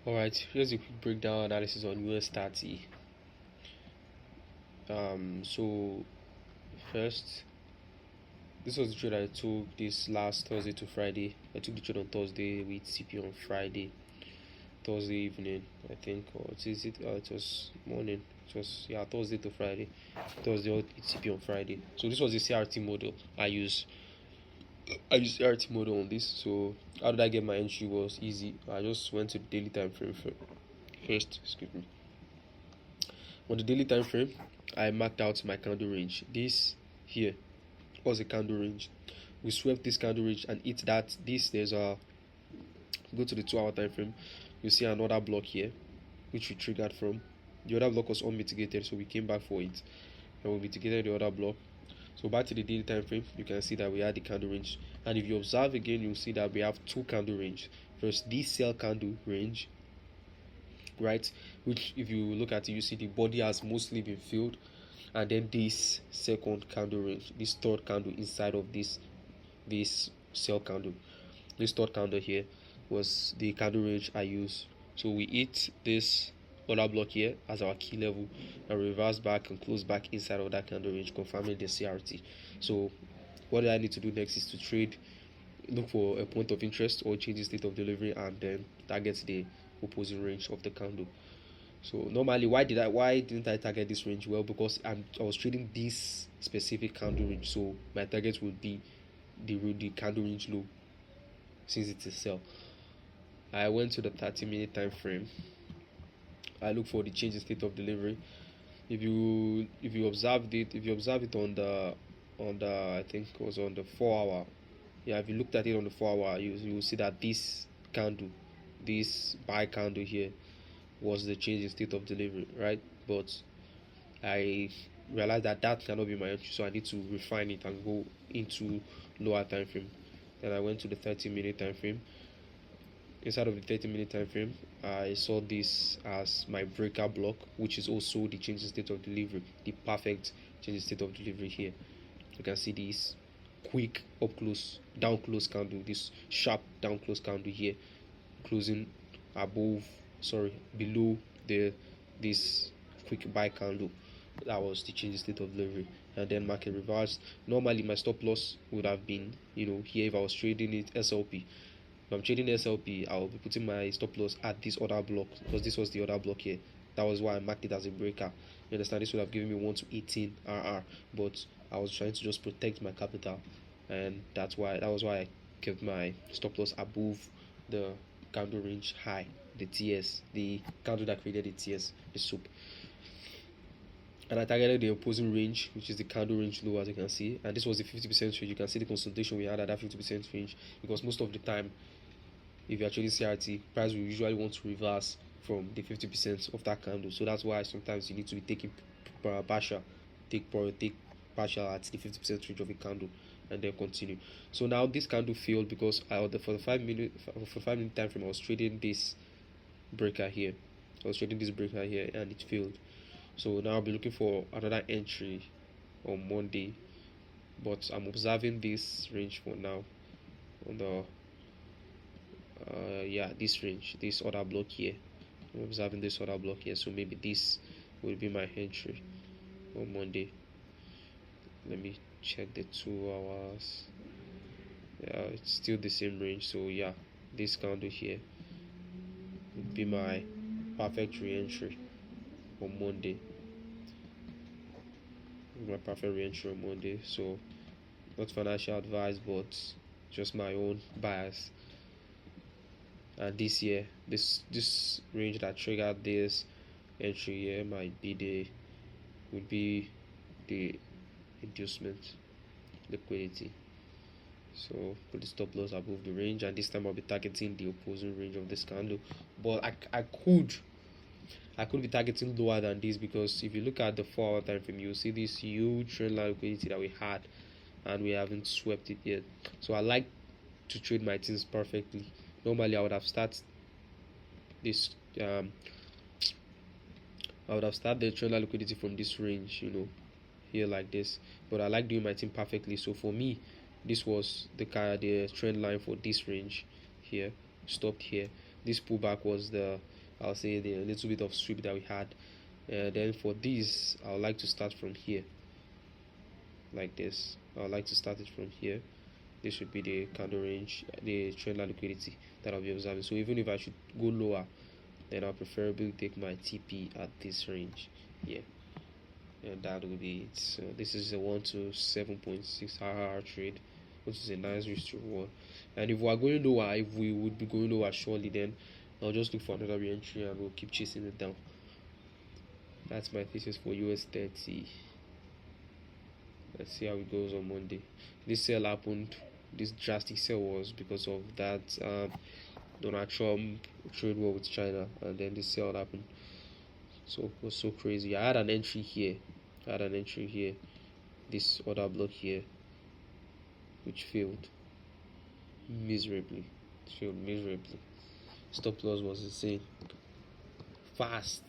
Alright, here's a quick breakdown analysis on US30. So first, this was the trade I took this last Thursday to Friday. I took the trade on Thursday with CP on Friday, Thursday evening, I think, or it was morning. It was Thursday to Friday, Thursday with CP on Friday. So this was the CRT model I use. I use CRT model on this. So how did I get my entry? Was easy. I just went to the daily time frame first. Excuse me. On the daily time frame, I marked out my candle range. This here was a candle range. We swept this candle range and hit that. There's a go to the 2 hour time frame. You see another block here, which we triggered from. The other block was unmitigated, so we came back for it and we mitigated the other block. So back to the daily time frame, you can see that we had the candle range, and if you observe again, you'll see that we have two candle range. First, this sell candle range, right, which if you look at it, you see the body has mostly been filled, and then this second candle range, this third candle inside of this sell candle, this third candle here was the candle range I use. So we hit this other block here as our key level and reverse back and close back inside of that candle range, confirming the CRT. So what do I need to do next is to trade, look for a point of interest or change the state of delivery, and then target the opposing range of the candle. So normally, why didn't I target this range? Well, because I was trading this specific candle range, so my target would be the candle range low, since it's a sell. I went to the 30-minute time frame. I look for the change in state of delivery. If you observe it on the I think it was on the 4 hour. Yeah, if you looked at it on the 4 hour, you will see that this candle, this buy candle here, was the change in state of delivery, right? But I realized that that cannot be my entry, so I need to refine it and go into lower time frame. Then I went to the 30-minute time frame. Inside of the 30-minute time frame, I saw this as my breaker block, which is also the change in state of delivery, the perfect change in state of delivery here. You can see this quick up close, down close candle, this sharp down close candle here, closing below this quick buy candle. That was the change in state of delivery. And then market reversed. Normally my stop loss would have been, here if I was trading it SLP. If I'm trading SLP, I'll be putting my stop loss at this other block, because this was the other block here. That was why I marked it as a breaker. You understand? This would have given me 1 to 18 RR, but I was trying to just protect my capital, and that was why I kept my stop loss above the candle range high, the TS, the candle that created the TS, the soup. And I targeted the opposing range, which is the candle range low, as you can see. And this was the 50% range. You can see the consolidation we had at that 50% range, because most of the time, if you're trading CRT, price will usually want to reverse from the 50% of that candle. So that's why sometimes you need to be taking partial, take partial at the 50% range of a candle, and then continue. So now this candle failed because for the 5-minute time frame, I was trading this breaker here. And it failed. So now I'll be looking for another entry on Monday, but I'm observing this range for now on the this range, this other block here. I'm observing this other block here, so maybe this will be my entry on Monday. Let me check the 2 hours. Yeah, it's still the same range, so yeah, this candle here would be my perfect re-entry on Monday. My perfect re-entry on Monday. So not financial advice, but just my own bias. And this year, this range that triggered this entry here would be the inducement liquidity. So put the stop loss above the range, and this time I'll be targeting the opposing range of this candle. But I could be targeting lower than this, because if you look at the 4 hour time frame, you'll see this huge trend line liquidity that we had, and we haven't swept it yet. So I like to trade my things perfectly. Normally I would have started this I would have started the trend line liquidity from this range, here like this, but I like doing my thing perfectly. So for me, this was the trend line for this range here, stopped here. This pullback was the I'll say the little bit of sweep that we had. Then for this, I would like to start from here, like this. I would like to start it from here. This should be the candle range, the trend line liquidity that I'll be observing. So even if I should go lower, then I'll preferably take my TP at this range. Yeah, and that will be it. So this is a 1 to 7.6 hour trade, which is a nice risk to reward. And if we are going lower, if we would be going lower surely, then I'll just look for another re-entry and we'll keep chasing it down. That's my thesis for US30. Let's see how it goes on Monday. This sell happened. This drastic sell was because of that Donald Trump trade war with China, and then this sell happened. So it was so crazy. I had an entry here. I had an entry here. This other block here, which failed miserably. It failed miserably. Stop loss was insane. Fast.